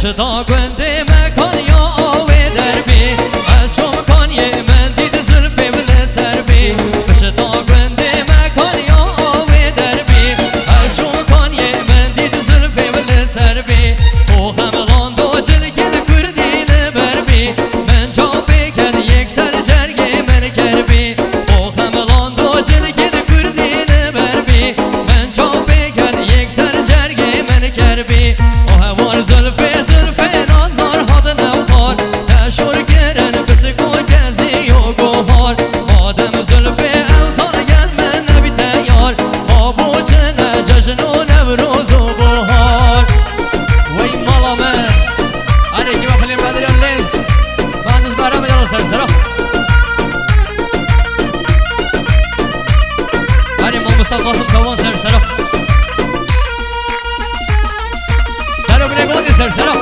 شتا گنده مکان یا آوه دربی از شم کان یه من دید زلفه بل سر بی شتا گنده مکان یا آوه دربی از شم کان یه من دید زلفه بل سر بی او خملان دو جلگل کردی لبر بی من جا بکن یک سر جرگه من کربی او خملان دو جلگل کردی لبر بی من جا بکن یک سر جرگه من کربی او هوار زلفه زلفه نازدار هاد نوخار تشور گرن بس کو گزی و گوهار آدم زلفه اوزان گل من نبی تیار آبو چنه جشن و نوروز و بهار وی مالا من آره که بفلیم بدریان لنز من از برام یارو سرسرا آره ما مستاد قاسم توان سرسرا سرا بنگونی سرسرا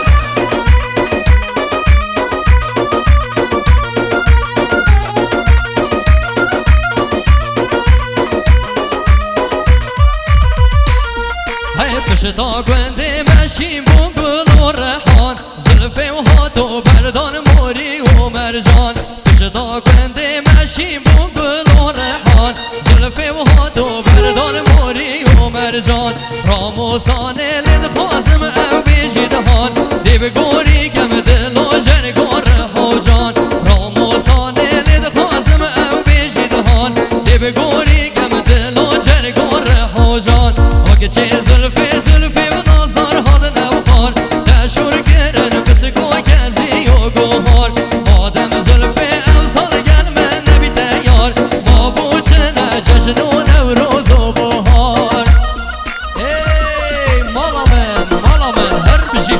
شتا گنده مشیم بون گل و رحان زلفه و هاتو بردان موری و مرجان شتا گنده مشیم بون گل و رحان زلفه و هاتو بردان موری و مرجان راموسانه لد خوازم او بیجی دهان دیو گوری گم دل و جرگار حوجان راموسانه لد خوازم او بیجی دهان دیو گوری گم دل و جرگار حوجان آگه چه زلفه زلفه و نازدار هاد نوخار تشور گرن بس کو گزی و گوهار آدم زلفه امسال گل من نبی تیار ما بوچنه جشن و نوروز و بهار ای مالا من هر بجی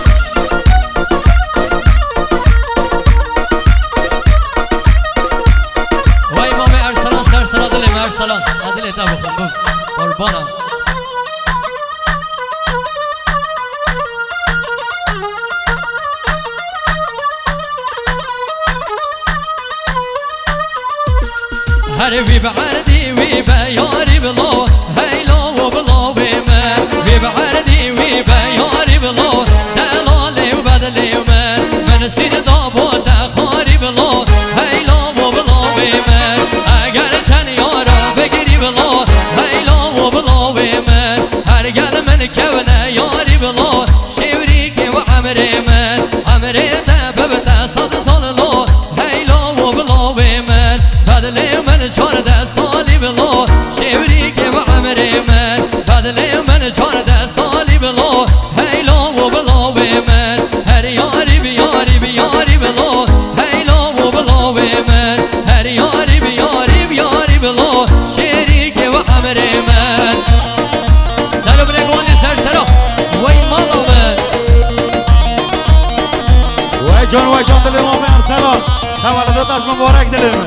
وای مامی ارسلان سرسلا دلیم ارسلان عدل تا بخون قربانم هر وی بعردی وی بیاری بلا هیلا و بلا و من وی بعردی وی بیاری بلا دلالی و بدلی من سید دابو دخاری بلا هیلا و بلا و من اگر چند یارا بگیری بلا هیلا و بلا و من هر گل من کونه یاری بلا شوری که و عمر من عمر دبب صد سال لا هیلا و بلا و من بدلی من 14 سالی بلا شوری که و عمر من بدلی من 14 سالی بلا هیلا و بلا و من هر یاری بیاری بیاری بلا هیلا و بلا و من هر یاری بیاری بیاری بلا شوری که و عمر من سلام رگوانی سرسرا وی مالا من وی جان دل امام ارسلان تولداتش مبارک دلم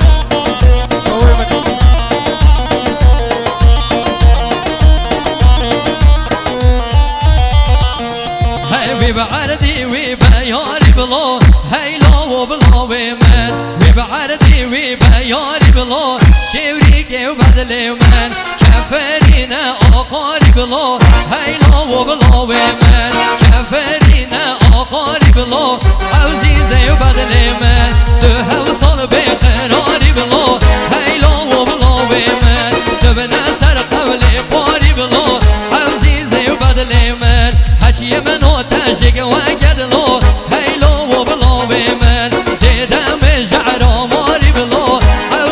وی بعردی وی بیاری بلا هیلا و بلا و من وی بعردی وی بیاری بلا شوری که و بدلی من کفرین آقاری بلا هیلا و بلا و من کفرین آقاری بلا عزیزه و بدلی من دو سال بیقراری بلا هیلا و بلا و من دو بنصر قول باری بلا عزیزه و بدلی من حچی من تشک و گدلو هیلو و بلا و من دیدم جعرا ماری بلا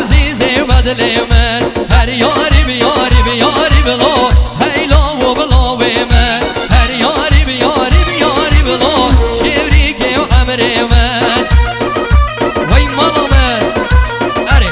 عزیزی بدلی من هر یاری بیاری بیاری بلا هیلو و بلا و من هر یاری بیاری بیاری بلا شوری که و عمر من وی مالا من اره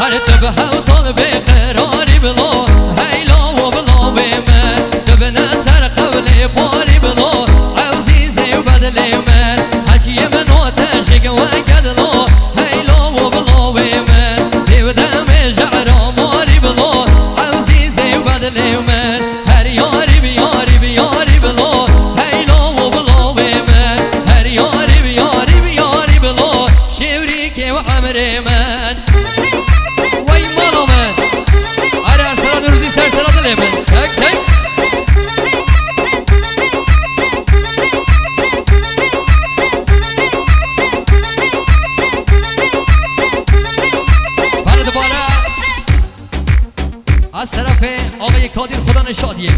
هر تبه سال بیقراری بلا هیلا و بلا و من تبه نسر قول باری بلا عزیزی و بدلی من حچی من و تشک و گدلا هیلا و بلا و من دیودم جعرا ماری بلا عزیزی و بدلی من هر یاری بیاری بیاری بلا هیلا و بلا و من از طرف آقای کادیر خدا نشادیه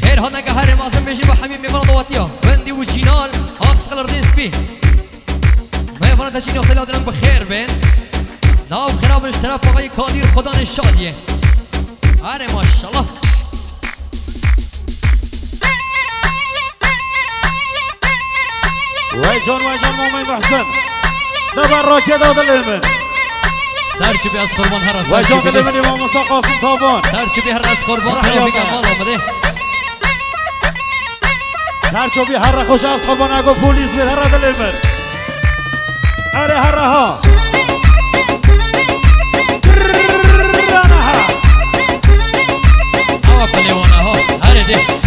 خیر ها نگه هر مازم بشی با حبیب میفرد دواتیا بندی و چینال آقس قلر دیسپی میفرد تشینی اختلاف دلن بخیر بین ناو خرابش طرف آقای کادیر خدا نشادیه آره ماشالله وای جان مومن محسن دبر راکه داد لیمن سرچی بی از قربان هر از وای سرچی جان لیمن امام مصطفی قاسم تابان سرچی بی هر از قربان ترافیک احوال آمده سرچو بی هر خوش از قربان اگو پولیس بی هر دل لیمن اره هر ها هوا پلیوانه ها هره ده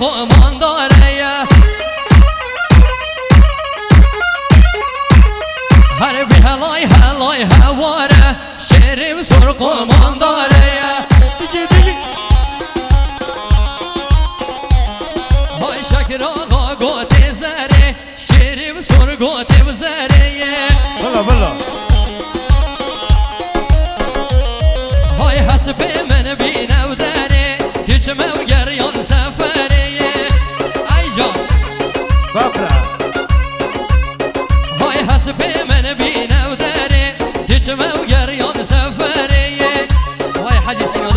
قمان داره هر بی هلای هواره شیریم سر قمان داره های شکر آقا گوته زره شیریم سر گوته بزره بلا های حسب من بینو داره گیچم و گریان سفره های حسب من بینو داره گیچم و گریان سفره های حجی سینا